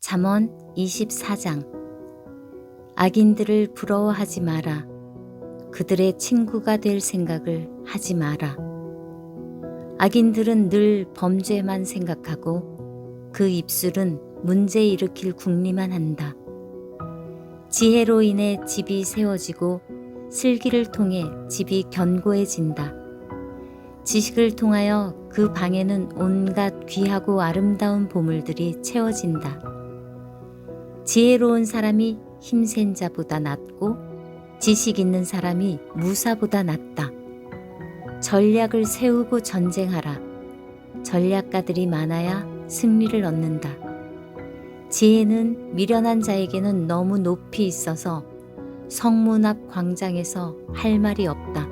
잠언 24장. 악인들을 부러워하지 마라. 그들의 친구가 될 생각을 하지 마라. 악인들은 늘 범죄만 생각하고 그 입술은 문제 일으킬 궁리만 한다. 지혜로 인해 집이 세워지고 슬기를 통해 집이 견고해진다. 지식을 통하여 그 방에는 온갖 귀하고 아름다운 보물들이 채워진다. 지혜로운 사람이 힘센 자보다 낫고 지식 있는 사람이 무사보다 낫다. 전략을 세우고 전쟁하라. 전략가들이 많아야 승리를 얻는다. 지혜는 미련한 자에게는 너무 높이 있어서 성문 앞 광장에서 할 말이 없다.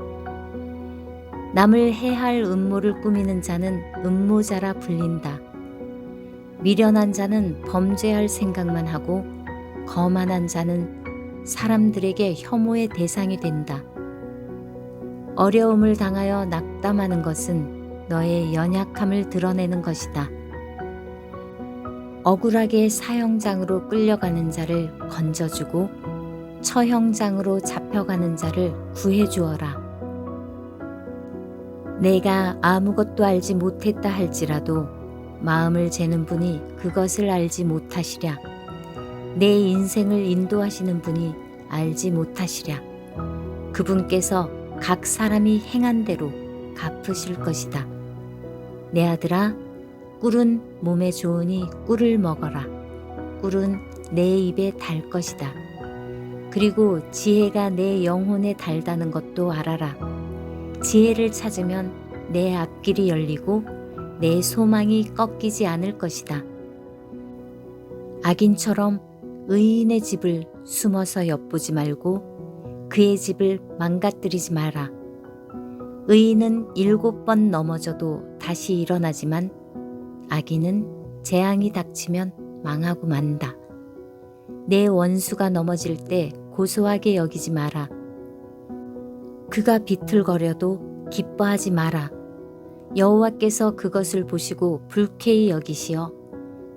남을 해할 음모를 꾸미는 자는 음모자라 불린다. 미련한 자는 범죄할 생각만 하고 거만한 자는 사람들에게 혐오의 대상이 된다. 어려움을 당하여 낙담하는 것은 너의 연약함을 드러내는 것이다. 억울하게 사형장으로 끌려가는 자를 건져주고 처형장으로 잡혀가는 자를 구해주어라. 내가 아무것도 알지 못했다 할지라도 마음을 재는 분이 그것을 알지 못하시랴. 내 인생을 인도하시는 분이 알지 못하시랴. 그분께서 각 사람이 행한 대로 갚으실 것이다. 내 아들아, 꿀은 몸에 좋으니 꿀을 먹어라. 꿀은 내 입에 달 것이다. 그리고 지혜가 내 영혼에 달다는 것도 알아라. 지혜를 찾으면 내 앞길이 열리고 내 소망이 꺾이지 않을 것이다. 악인처럼 의인의 집을 숨어서 엿보지 말고 그의 집을 망가뜨리지 마라. 의인은 7번 넘어져도 다시 일어나지만 악인은 재앙이 닥치면 망하고 만다. 내 원수가 넘어질 때 고소하게 여기지 마라. 그가 비틀거려도 기뻐하지 마라. 여호와께서 그것을 보시고 불쾌히 여기시어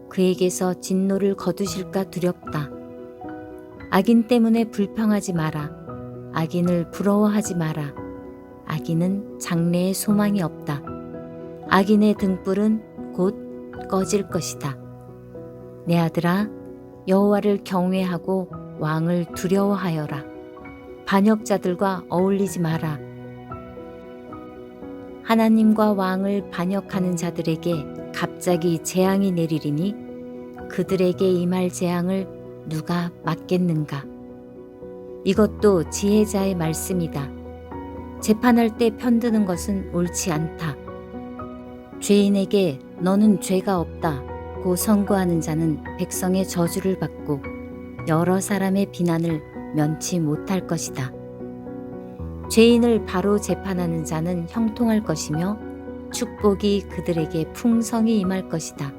그에게서 진노를 거두실까 두렵다. 악인 때문에 불평하지 마라. 악인을 부러워하지 마라. 악인은 장래에 소망이 없다. 악인의 등불은 곧 꺼질 것이다. 내 아들아, 여호와를 경외하고 왕을 두려워하여라. 반역자들과 어울리지 마라. 하나님과 왕을 반역하는 자들에게 갑자기 재앙이 내리리니 그들에게 임할 재앙을 누가 막겠는가? 이것도 지혜자의 말씀이다. 재판할 때 편드는 것은 옳지 않다. 죄인에게 너는 죄가 없다고 선고하는 자는 백성의 저주를 받고 여러 사람의 비난을 면치 못할 것이다. 죄인을 바로 재판하는 자는 형통할 것이며 축복이 그들에게 풍성히 임할 것이다.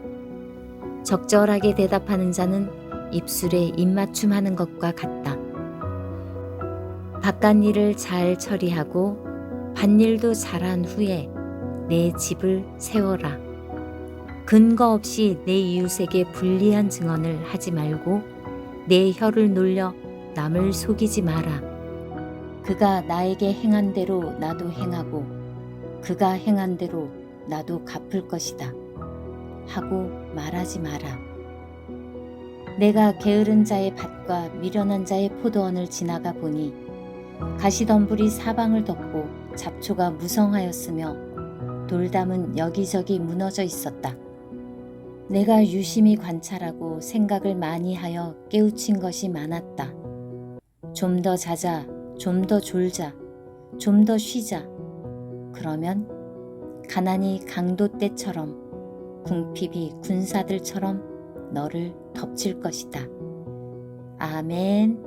적절하게 대답하는 자는 입술에 입맞춤하는 것과 같다. 바깥일을 잘 처리하고 밭일도 잘한 후에 내 집을 세워라. 근거 없이 내 이웃에게 불리한 증언을 하지 말고 내 혀를 놀려 남을 속이지 마라. 그가 나에게 행한 대로 나도 행하고 그가 행한 대로 나도 갚을 것이다 하고 말하지 마라. 내가 게으른 자의 밭과 미련한 자의 포도원을 지나가 보니 가시덤불이 사방을 덮고 잡초가 무성하였으며 돌담은 여기저기 무너져 있었다. 내가 유심히 관찰하고 생각을 많이 하여 깨우친 것이 많았다. 좀 더 자자, 좀 더 졸자, 좀 더 쉬자. 그러면 가난이 강도 때처럼 궁핍이 군사들처럼 너를 덮칠 것이다. 아멘.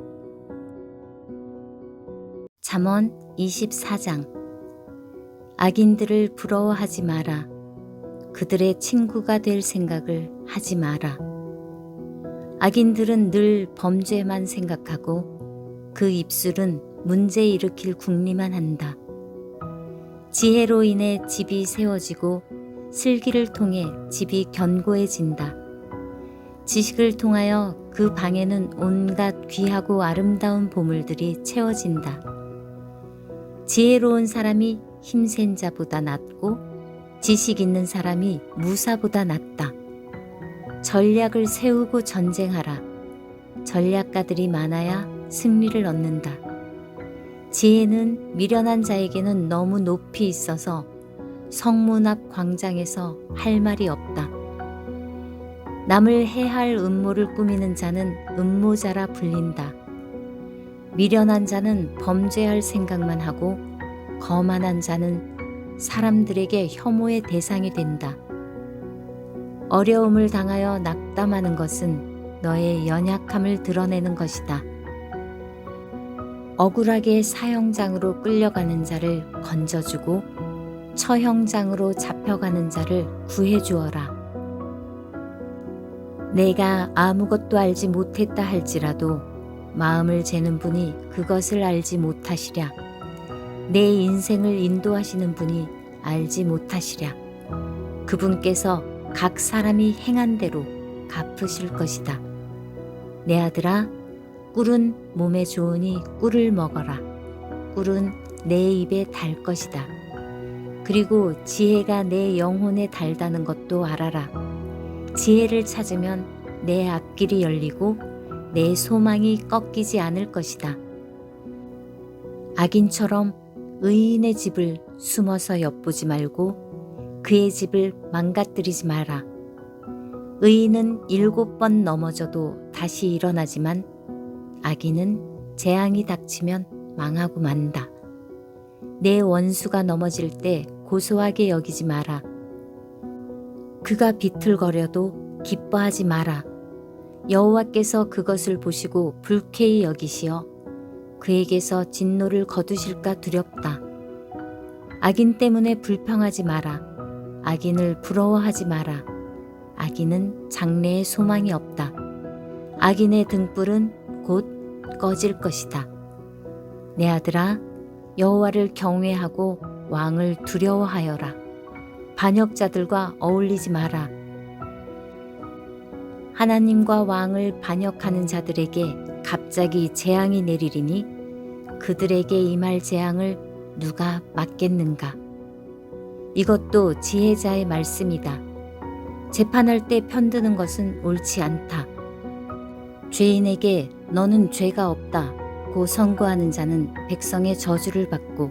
잠언 24장. 악인들을 부러워하지 마라. 그들의 친구가 될 생각을 하지 마라. 악인들은 늘 범죄만 생각하고 그 입술은 문제 일으킬 궁리만 한다. 지혜로 인해 집이 세워지고 슬기를 통해 집이 견고해진다. 지식을 통하여 그 방에는 온갖 귀하고 아름다운 보물들이 채워진다. 지혜로운 사람이 힘센 자보다 낫고 지식 있는 사람이 무사보다 낫다. 전략을 세우고 전쟁하라. 전략가들이 많아야 승리를 얻는다. 지혜는 미련한 자에게는 너무 높이 있어서 성문 앞 광장에서 할 말이 없다. 남을 해할 음모를 꾸미는 자는 음모자라 불린다. 미련한 자는 범죄할 생각만 하고 거만한 자는 사람들에게 혐오의 대상이 된다. 어려움을 당하여 낙담하는 것은 너의 연약함을 드러내는 것이다. 억울하게 사형장으로 끌려가는 자를 건져주고 처형장으로 잡혀가는 자를 구해주어라. 내가 아무것도 알지 못했다 할지라도 마음을 재는 분이 그것을 알지 못하시랴. 내 인생을 인도하시는 분이 알지 못하시랴. 그분께서 각 사람이 행한 대로 갚으실 것이다. 내 아들아, 꿀은 몸에 좋으니 꿀을 먹어라. 꿀은 내 입에 달 것이다. 그리고 지혜가 내 영혼에 달다는 것도 알아라. 지혜를 찾으면 내 앞길이 열리고 내 소망이 꺾이지 않을 것이다. 악인처럼 의인의 집을 숨어서 엿보지 말고 그의 집을 망가뜨리지 마라. 의인은 7번 넘어져도 다시 일어나지만 악인은 재앙이 닥치면 망하고 만다. 내 원수가 넘어질 때 고소하게 여기지 마라. 그가 비틀거려도 기뻐하지 마라. 여호와께서 그것을 보시고 불쾌히 여기시어 그에게서 진노를 거두실까 두렵다. 악인 때문에 불평하지 마라. 악인을 부러워하지 마라. 악인은 장래에 소망이 없다. 악인의 등불은 곧 꺼질 것이다. 내 아들아, 여호와를 경외하고 왕을 두려워하여라. 반역자들과 어울리지 마라. 하나님과 왕을 반역하는 자들에게 갑자기 재앙이 내리리니 그들에게 임할 재앙을 누가 막겠는가? 이것도 지혜자의 말씀이다. 재판할 때 편드는 것은 옳지 않다. 죄인에게 너는 죄가 없다고 선고하는 자는 백성의 저주를 받고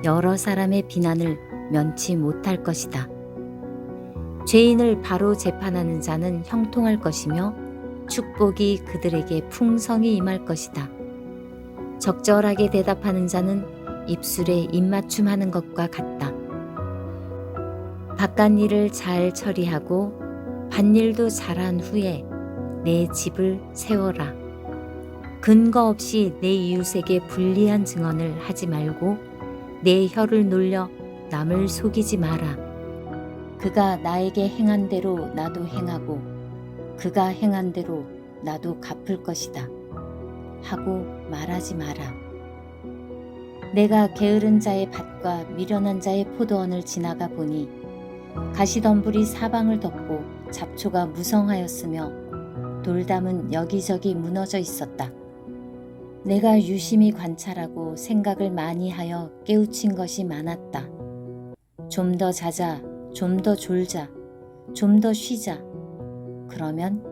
여러 사람의 비난을 면치 못할 것이다. 죄인을 바로 재판하는 자는 형통할 것이며 축복이 그들에게 풍성히 임할 것이다. 적절하게 대답하는 자는 입술에 입맞춤하는 것과 같다. 바깥 일을 잘 처리하고 밭일도 잘한 후에 내 집을 세워라. 근거 없이 내 이웃에게 불리한 증언을 하지 말고 내 혀를 놀려 남을 속이지 마라. 그가 나에게 행한 대로 나도 행하고 그가 행한 대로 나도 갚을 것이다 하고 말하지 마라. 내가 게으른 자의 밭과 미련한 자의 포도원을 지나가 보니 가시덤불이 사방을 덮고 잡초가 무성하였으며 돌담은 여기저기 무너져 있었다. 내가 유심히 관찰하고 생각을 많이 하여 깨우친 것이 많았다. 좀 더 자자, 좀 더 졸자, 좀 더 쉬자. 그러면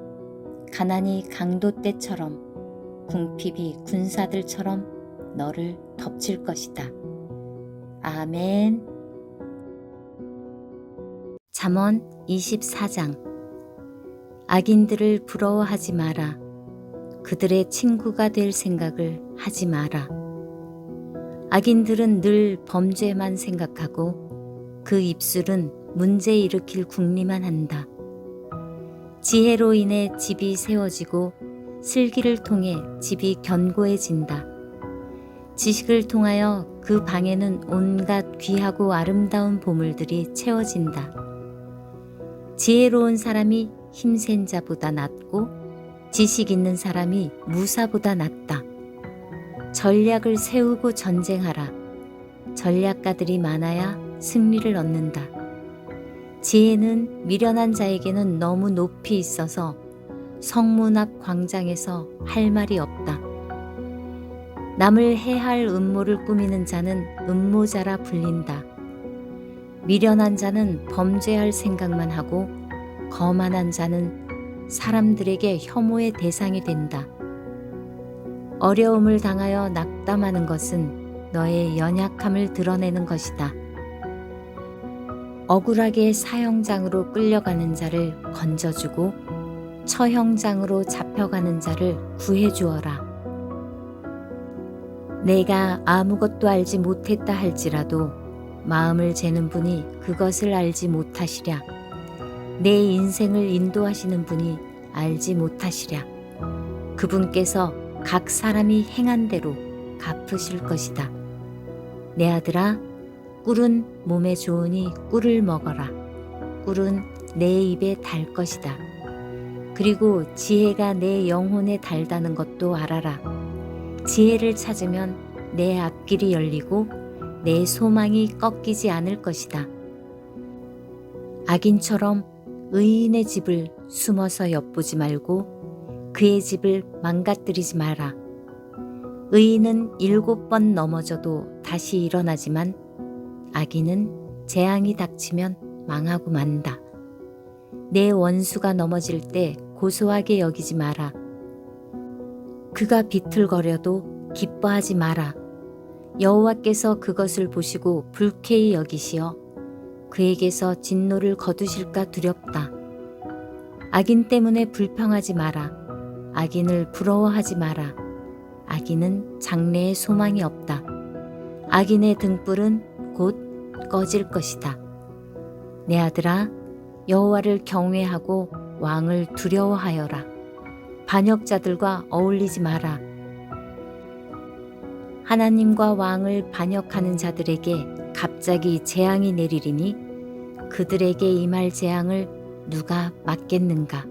가난이 강도 때처럼 궁핍이 군사들처럼 너를 덮칠 것이다. 아멘. 잠언 24장. 악인들을 부러워하지 마라. 그들의 친구가 될 생각을 하지 마라. 악인들은 늘 범죄만 생각하고 그 입술은 문제 일으킬 궁리만 한다. 지혜로 인해 집이 세워지고 슬기를 통해 집이 견고해진다. 지식을 통하여 그 방에는 온갖 귀하고 아름다운 보물들이 채워진다. 지혜로운 사람이 힘센 자보다 낫고 지식 있는 사람이 무사보다 낫다. 전략을 세우고 전쟁하라. 전략가들이 많아야 승리를 얻는다. 지혜는 미련한 자에게는 너무 높이 있어서 성문 앞 광장에서 할 말이 없다. 남을 해할 음모를 꾸미는 자는 음모자라 불린다. 미련한 자는 범죄할 생각만 하고 거만한 자는 사람들에게 혐오의 대상이 된다. 어려움을 당하여 낙담하는 것은 너의 연약함을 드러내는 것이다. 억울하게 사형장으로 끌려가는 자를 건져주고 처형장으로 잡혀가는 자를 구해주어라. 내가 아무것도 알지 못했다 할지라도 마음을 재는 분이 그것을 알지 못하시랴. 내 인생을 인도하시는 분이 알지 못하시랴. 그분께서 각 사람이 행한 대로 갚으실 것이다. 내 아들아, 꿀은 몸에 좋으니 꿀을 먹어라. 꿀은 내 입에 달 것이다. 그리고 지혜가 내 영혼에 달다는 것도 알아라. 지혜를 찾으면 내 앞길이 열리고 내 소망이 꺾이지 않을 것이다. 악인처럼 의인의 집을 숨어서 엿보지 말고 그의 집을 망가뜨리지 마라. 의인은 7번 넘어져도 다시 일어나지만 악인은 재앙이 닥치면 망하고 만다. 내 원수가 넘어질 때 고소하게 여기지 마라. 그가 비틀거려도 기뻐하지 마라. 여호와께서 그것을 보시고 불쾌히 여기시어 그에게서 진노를 거두실까 두렵다. 악인 때문에 불평하지 마라. 악인을 부러워하지 마라. 악인은 장래에 소망이 없다. 악인의 등불은 곧 꺼질 것이다. 내 아들아, 여호와를 경외하고 왕을 두려워하여라. 반역자들과 어울리지 마라. 하나님과 왕을 반역하는 자들에게 갑자기 재앙이 내리리니 그들에게 임할 재앙을 누가 막겠는가?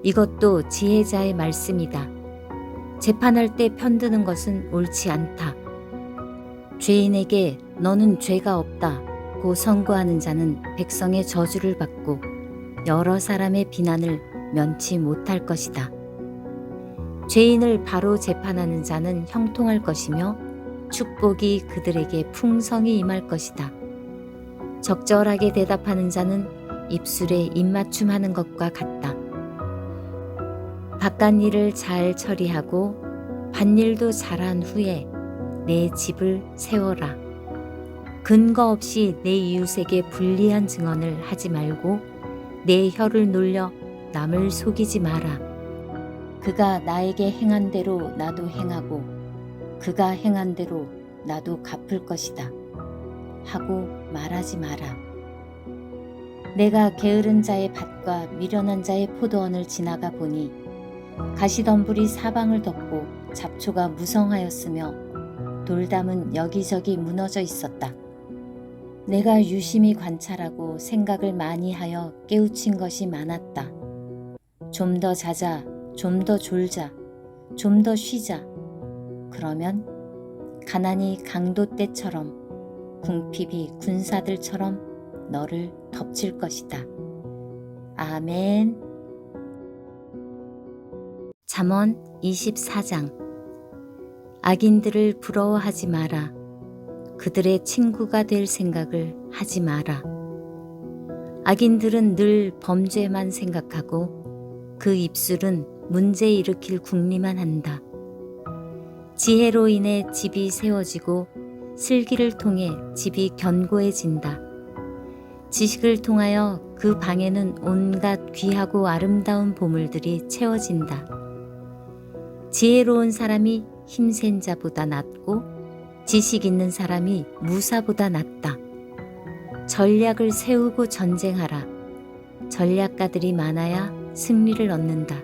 이것도 지혜자의 말씀이다. 재판할 때 편드는 것은 옳지 않다. 죄인에게 너는 죄가 없다고 선고하는 자는 백성의 저주를 받고 여러 사람의 비난을 면치 못할 것이다. 죄인을 바로 재판하는 자는 형통할 것이며 축복이 그들에게 풍성히 임할 것이다. 적절하게 대답하는 자는 입술에 입맞춤하는 것과 같다. 바깥 일을 잘 처리하고 밭일도 잘한 후에 내 집을 세워라. 근거 없이 내 이웃에게 불리한 증언을 하지 말고 내 혀를 놀려 남을 속이지 마라. 그가 나에게 행한 대로 나도 행하고 그가 행한 대로 나도 갚을 것이다 하고 말하지 마라. 내가 게으른 자의 밭과 미련한 자의 포도원을 지나가 보니 가시덤불이 사방을 덮고 잡초가 무성하였으며 돌담은 여기저기 무너져 있었다. 내가 유심히 관찰하고 생각을 많이 하여 깨우친 것이 많았다. 좀 더 자자, 좀 더 졸자, 좀 더 쉬자. 그러면 가난이 강도 때처럼 궁핍이 군사들처럼 너를 덮칠 것이다. 아멘. 잠언 24장. 악인들을 부러워하지 마라. 그들의 친구가 될 생각을 하지 마라. 악인들은 늘 범죄만 생각하고 그 입술은 문제 일으킬 궁리만 한다. 지혜로 인해 집이 세워지고 슬기를 통해 집이 견고해진다. 지식을 통하여 그 방에는 온갖 귀하고 아름다운 보물들이 채워진다. 지혜로운 사람이 힘센 자보다 낫고 지식 있는 사람이 무사보다 낫다. 전략을 세우고 전쟁하라. 전략가들이 많아야 승리를 얻는다.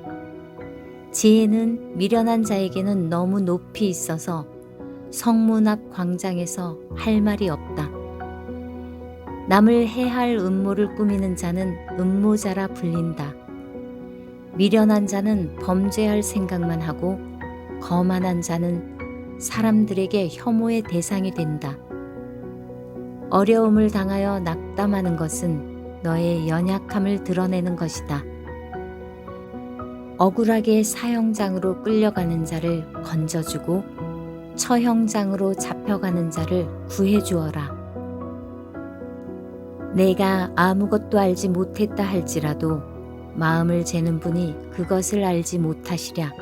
지혜는 미련한 자에게는 너무 높이 있어서 성문 앞 광장에서 할 말이 없다. 남을 해할 음모를 꾸미는 자는 음모자라 불린다. 미련한 자는 범죄할 생각만 하고 거만한 자는 사람들에게 혐오의 대상이 된다. 어려움을 당하여 낙담하는 것은 너의 연약함을 드러내는 것이다. 억울하게 사형장으로 끌려가는 자를 건져주고 처형장으로 잡혀가는 자를 구해주어라. 내가 아무것도 알지 못했다 할지라도 마음을 재는 분이 그것을 알지 못하시랴.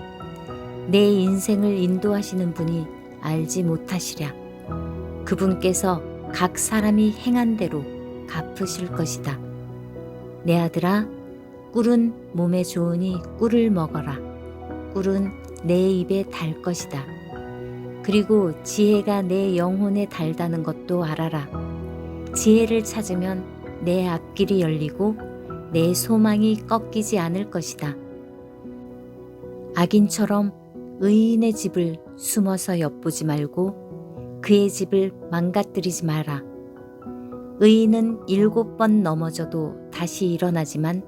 내 인생을 인도하시는 분이 알지 못하시랴. 그분께서 각 사람이 행한 대로 갚으실 것이다. 내 아들아, 꿀은 몸에 좋으니 꿀을 먹어라. 꿀은 내 입에 달 것이다. 그리고 지혜가 내 영혼에 달다는 것도 알아라. 지혜를 찾으면 내 앞길이 열리고 내 소망이 꺾이지 않을 것이다. 악인처럼 의인의 집을 숨어서 엿보지 말고 그의 집을 망가뜨리지 마라. 의인은 7번 넘어져도 다시 일어나지만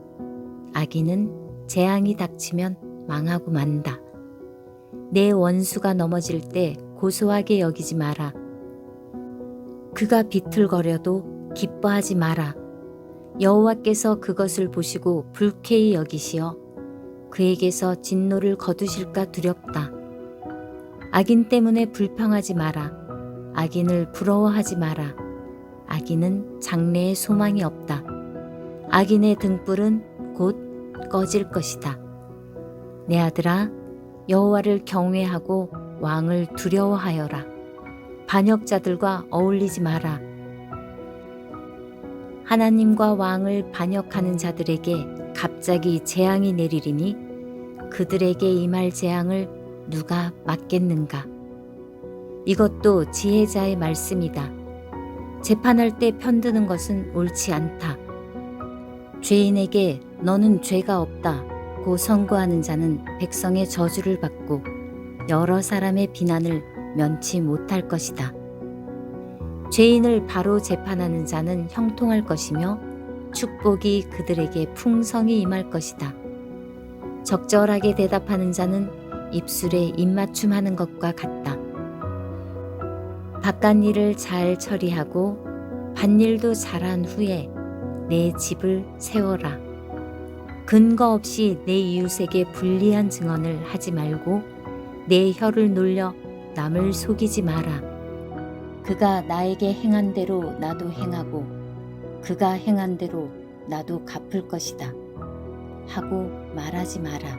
악인은 재앙이 닥치면 망하고 만다. 내 원수가 넘어질 때 고소하게 여기지 마라. 그가 비틀거려도 기뻐하지 마라. 여호와께서 그것을 보시고 불쾌히 여기시어 그에게서 진노를 거두실까 두렵다. 악인 때문에 불평하지 마라. 악인을 부러워하지 마라. 악인은 장래에 소망이 없다. 악인의 등불은 곧 꺼질 것이다. 내 아들아, 여호와를 경외하고 왕을 두려워하여라. 반역자들과 어울리지 마라. 하나님과 왕을 반역하는 자들에게 갑자기 재앙이 내리리니 그들에게 임할 재앙을 누가 막겠는가? 이것도 지혜자의 말씀이다. 재판할 때 편드는 것은 옳지 않다. 죄인에게 너는 죄가 없다고 선고하는 자는 백성의 저주를 받고 여러 사람의 비난을 면치 못할 것이다. 죄인을 바로 재판하는 자는 형통할 것이며 축복이 그들에게 풍성히 임할 것이다. 적절하게 대답하는 자는 입술에 입맞춤하는 것과 같다. 바깥일을 잘 처리하고 밭일도 잘한 후에 내 집을 세워라. 근거 없이 내 이웃에게 불리한 증언을 하지 말고 내 혀를 놀려 남을 속이지 마라. 그가 나에게 행한 대로 나도 행하고 그가 행한 대로 나도 갚을 것이다 하고 말하지 마라.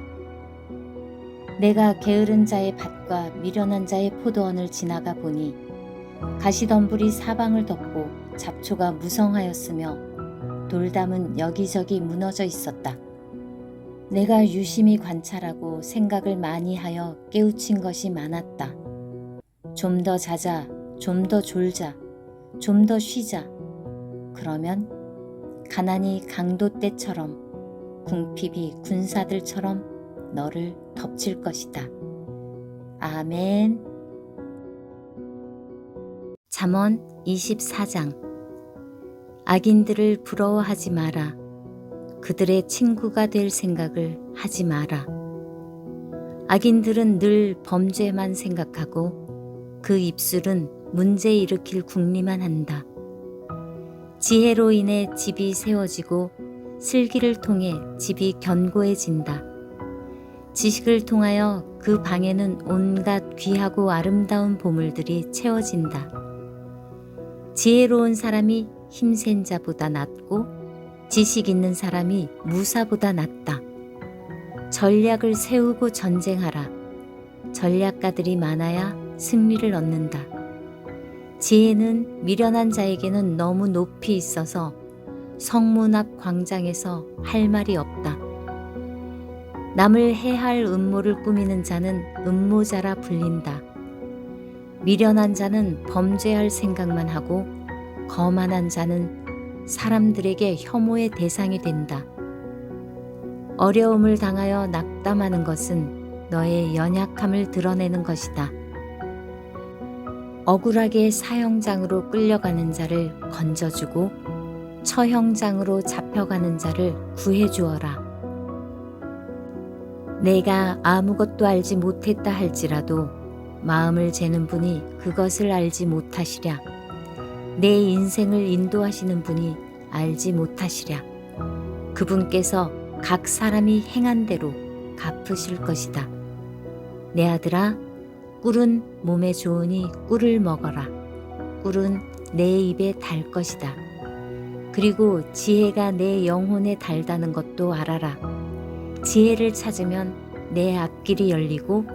내가 게으른 자의 밭과 미련한 자의 포도원을 지나가 보니 가시덤불이 사방을 덮고 잡초가 무성하였으며 돌담은 여기저기 무너져 있었다. 내가 유심히 관찰하고 생각을 많이 하여 깨우친 것이 많았다. 좀 더 자자, 좀 더 졸자, 좀 더 쉬자. 그러면 가난이 강도 때처럼 궁핍이 군사들처럼 너를 덮칠 것이다. 아멘. 잠언 24장. 악인들을 부러워하지 마라. 그들의 친구가 될 생각을 하지 마라. 악인들은 늘 범죄만 생각하고 그 입술은 문제 일으킬 궁리만 한다. 지혜로 인해 집이 세워지고 슬기를 통해 집이 견고해진다. 지식을 통하여 그 방에는 온갖 귀하고 아름다운 보물들이 채워진다. 지혜로운 사람이 힘센 자보다 낫고 지식 있는 사람이 무사보다 낫다. 전략을 세우고 전쟁하라. 전략가들이 많아야 승리를 얻는다. 지혜는 미련한 자에게는 너무 높이 있어서 성문 앞 광장에서 할 말이 없다. 남을 해할 음모를 꾸미는 자는 음모자라 불린다. 미련한 자는 범죄할 생각만 하고 거만한 자는 사람들에게 혐오의 대상이 된다. 어려움을 당하여 낙담하는 것은 너의 연약함을 드러내는 것이다. 억울하게 사형장으로 끌려가는 자를 건져주고 처형장으로 잡혀가는 자를 구해주어라. 내가 아무것도 알지 못했다 할지라도 마음을 재는 분이 그것을 알지 못하시랴. 내 인생을 인도하시는 분이 알지 못하시랴. 그분께서 각 사람이 행한 대로 갚으실 것이다. 내 아들아, 꿀은 몸에 좋으니 꿀을 먹어라. 꿀은 내 입에 달 것이다. 그리고 지혜가 내 영혼에 달다는 것도 알아라. 지혜를 찾으면 내 앞길이 열리고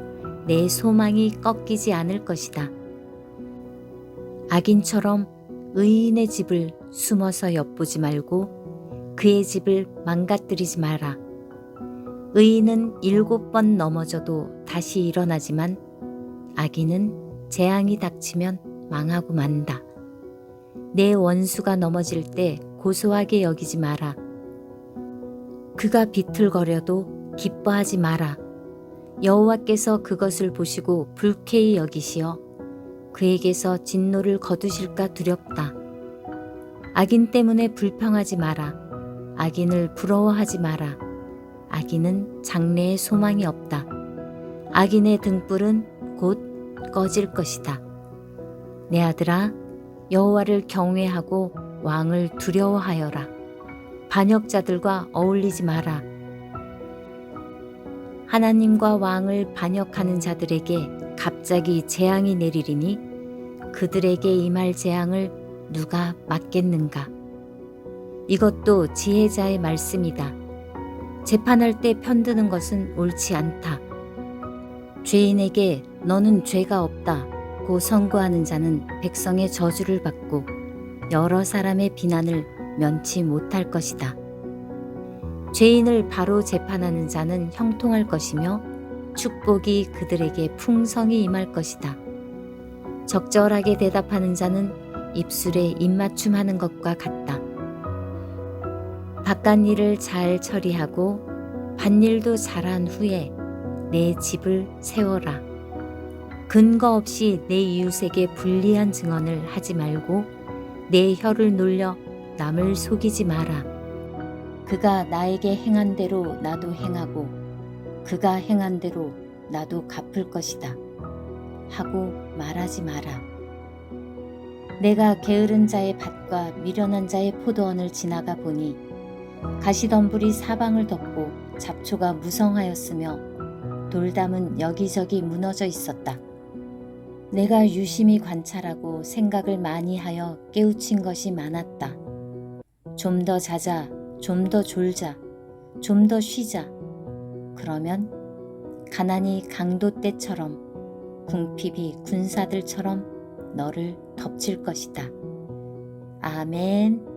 내 소망이 꺾이지 않을 것이다. 악인처럼 의인의 집을 숨어서 엿보지 말고 그의 집을 망가뜨리지 마라. 의인은 7번 넘어져도 다시 일어나지만 악인은 재앙이 닥치면 망하고 만다. 내 원수가 넘어질 때 고소하게 여기지 마라. 그가 비틀거려도 기뻐하지 마라. 여호와께서 그것을 보시고 불쾌히 여기시어 그에게서 진노를 거두실까 두렵다. 악인 때문에 불평하지 마라. 악인을 부러워하지 마라. 악인은 장래에 소망이 없다. 악인의 등불은 곧 꺼질 것이다. 내 아들아, 여호와를 경외하고 왕을 두려워하여라. 반역자들과 어울리지 마라. 하나님과 왕을 반역하는 자들에게 갑자기 재앙이 내리리니 그들에게 임할 재앙을 누가 막겠는가? 이것도 지혜자의 말씀이다. 재판할 때 편드는 것은 옳지 않다. 죄인에게 너는 죄가 없다고 선고하는 자는 백성의 저주를 받고 여러 사람의 비난을 면치 못할 것이다. 죄인을 바로 재판하는 자는 형통할 것이며 축복이 그들에게 풍성히 임할 것이다. 적절하게 대답하는 자는 입술에 입맞춤하는 것과 같다. 바깥 일을 잘 처리하고 밭일도 잘한 후에 내 집을 세워라. 근거 없이 내 이웃에게 불리한 증언을 하지 말고 내 혀를 놀려 남을 속이지 마라. 그가 나에게 행한 대로 나도 행하고 그가 행한 대로 나도 갚을 것이다 하고 말하지 마라. 내가 게으른 자의 밭과 미련한 자의 포도원을 지나가 보니 가시덤불이 사방을 덮고 잡초가 무성하였으며 돌담은 여기저기 무너져 있었다. 내가 유심히 관찰하고 생각을 많이 하여 깨우친 것이 많았다. 좀 더 자자, 좀 더 졸자, 좀 더 쉬자. 그러면 가난이 강도 때처럼 궁핍이 군사들처럼 너를 덮칠 것이다. 아멘.